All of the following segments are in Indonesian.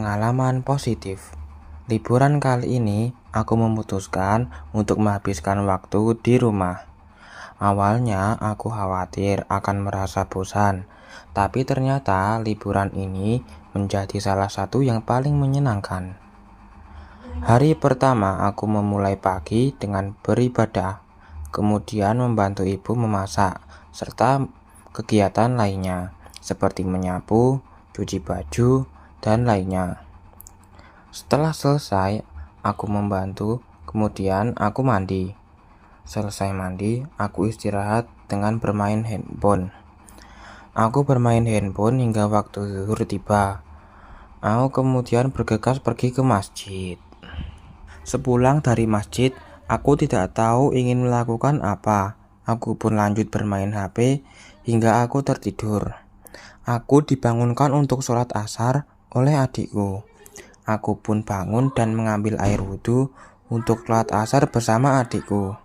Pengalaman positif. Liburan kali ini, aku memutuskan untuk menghabiskan waktu di rumah. Awalnya, aku khawatir akan merasa bosan, tapi ternyata liburan ini menjadi salah satu yang paling menyenangkan. Hari pertama, aku memulai pagi dengan beribadah, kemudian membantu ibu memasak, serta kegiatan lainnya, seperti menyapu, cuci baju, dan lainnya. Setelah selesai, aku membantu, kemudian aku mandi. Selesai mandi, aku istirahat dengan bermain handphone. Aku bermain handphone hingga waktu zuhur tiba. Aku kemudian bergegas pergi ke masjid. Sepulang dari masjid, aku tidak tahu ingin melakukan apa. Aku pun lanjut bermain HP hingga aku tertidur. Aku dibangunkan untuk sholat asar oleh adikku. Aku pun bangun dan mengambil air wudhu untuk sholat asar bersama adikku.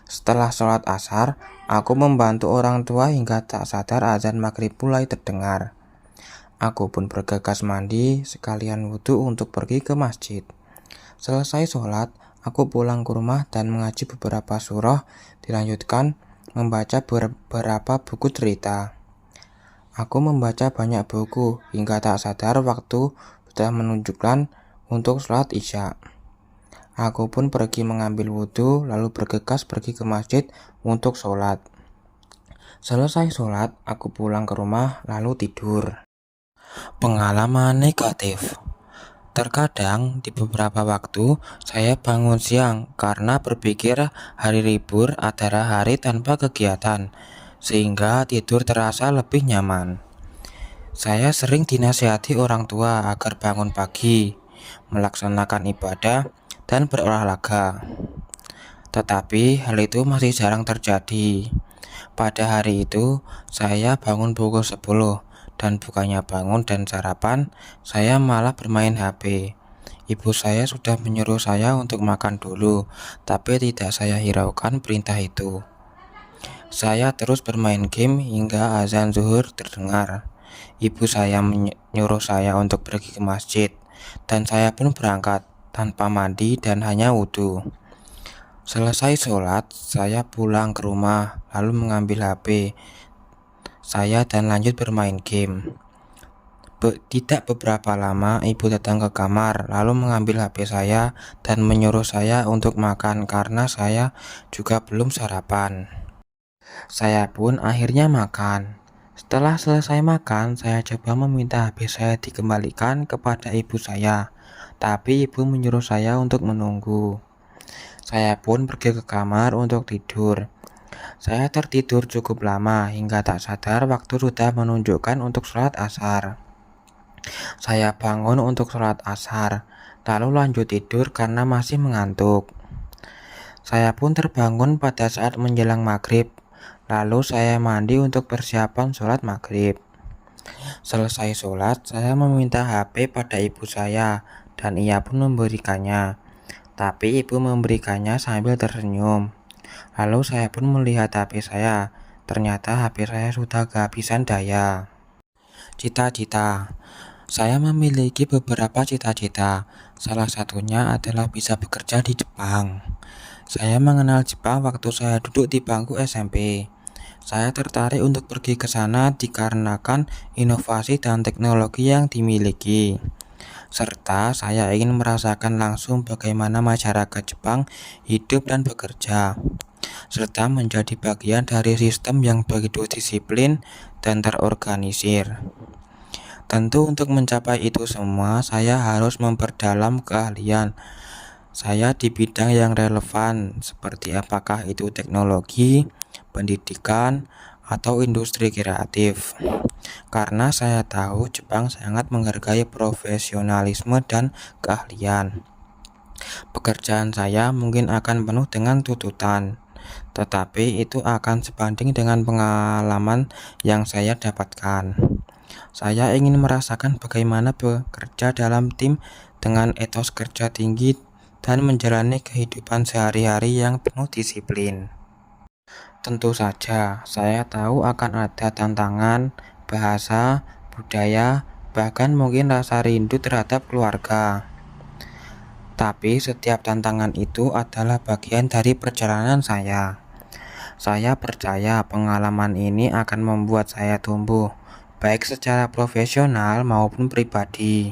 Setelah sholat asar, aku membantu orang tua hingga tak sadar azan maghrib mulai terdengar. Aku pun bergegas mandi sekalian wudhu untuk pergi ke masjid. Selesai sholat, aku pulang ke rumah dan mengaji beberapa surah, dilanjutkan membaca beberapa buku cerita. Aku membaca banyak buku hingga tak sadar waktu sudah menunjukkan untuk sholat isya. Aku pun pergi mengambil wudhu lalu bergegas pergi ke masjid untuk sholat. Selesai sholat, aku pulang ke rumah lalu tidur. Pengalaman negatif. Terkadang di beberapa waktu saya bangun siang karena berpikir hari libur adalah hari tanpa kegiatan, sehingga tidur terasa lebih nyaman. Saya sering dinasihati orang tua agar bangun pagi, melaksanakan ibadah, dan berolahraga. Tetapi hal itu masih jarang terjadi. Pada hari itu, saya bangun pukul 10 dan bukannya bangun dan sarapan, saya malah bermain HP. Ibu saya sudah menyuruh saya untuk makan dulu, tapi tidak saya hiraukan perintah itu. Saya terus bermain game hingga azan zuhur terdengar. Ibu saya menyuruh saya untuk pergi ke masjid, dan saya pun berangkat tanpa mandi dan hanya wudhu. Selesai sholat, saya pulang ke rumah, lalu mengambil HP saya dan lanjut bermain game. Tidak beberapa lama, ibu datang ke kamar, lalu mengambil HP saya dan menyuruh saya untuk makan karena saya juga belum sarapan. Saya pun akhirnya makan. Setelah selesai makan, saya coba meminta HP saya dikembalikan kepada ibu saya, tapi ibu menyuruh saya untuk menunggu. Saya pun pergi ke kamar untuk tidur. Saya tertidur cukup lama hingga tak sadar waktu sudah menunjukkan untuk sholat asar. Saya bangun untuk sholat asar, lalu lanjut tidur karena masih mengantuk. Saya pun terbangun pada saat menjelang maghrib, lalu saya mandi untuk persiapan sholat maghrib. Selesai sholat, saya meminta HP pada ibu saya dan ia pun memberikannya. Tapi ibu memberikannya sambil tersenyum. Lalu saya pun melihat HP saya. Ternyata HP saya sudah kehabisan daya. Cita-cita. Saya memiliki beberapa cita-cita. Salah satunya adalah bisa bekerja di Jepang. Saya mengenal Jepang waktu saya duduk di bangku SMP. Saya tertarik untuk pergi ke sana dikarenakan inovasi dan teknologi yang dimiliki. Serta saya ingin merasakan langsung bagaimana masyarakat Jepang hidup dan bekerja, serta menjadi bagian dari sistem yang begitu disiplin dan terorganisir. Tentu untuk mencapai itu semua, saya harus memperdalam keahlian saya di bidang yang relevan, seperti apakah itu teknologi, pendidikan, atau industri kreatif. Karena saya tahu Jepang sangat menghargai profesionalisme dan keahlian. Pekerjaan saya mungkin akan penuh dengan tuntutan, tetapi itu akan sebanding dengan pengalaman yang saya dapatkan. Saya ingin merasakan bagaimana bekerja dalam tim dengan etos kerja tinggi dan menjalani kehidupan sehari-hari yang penuh disiplin. Tentu saja, saya tahu akan ada tantangan, bahasa, budaya, bahkan mungkin rasa rindu terhadap keluarga. Tapi setiap tantangan itu adalah bagian dari perjalanan saya. Saya percaya pengalaman ini akan membuat saya tumbuh, baik secara profesional maupun pribadi.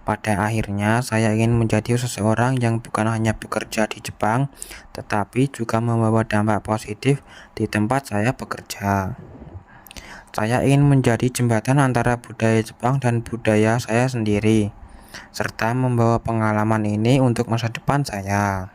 Pada akhirnya, saya ingin menjadi seseorang yang bukan hanya bekerja di Jepang, tetapi juga membawa dampak positif di tempat saya bekerja. Saya ingin menjadi jembatan antara budaya Jepang dan budaya saya sendiri, serta membawa pengalaman ini untuk masa depan saya.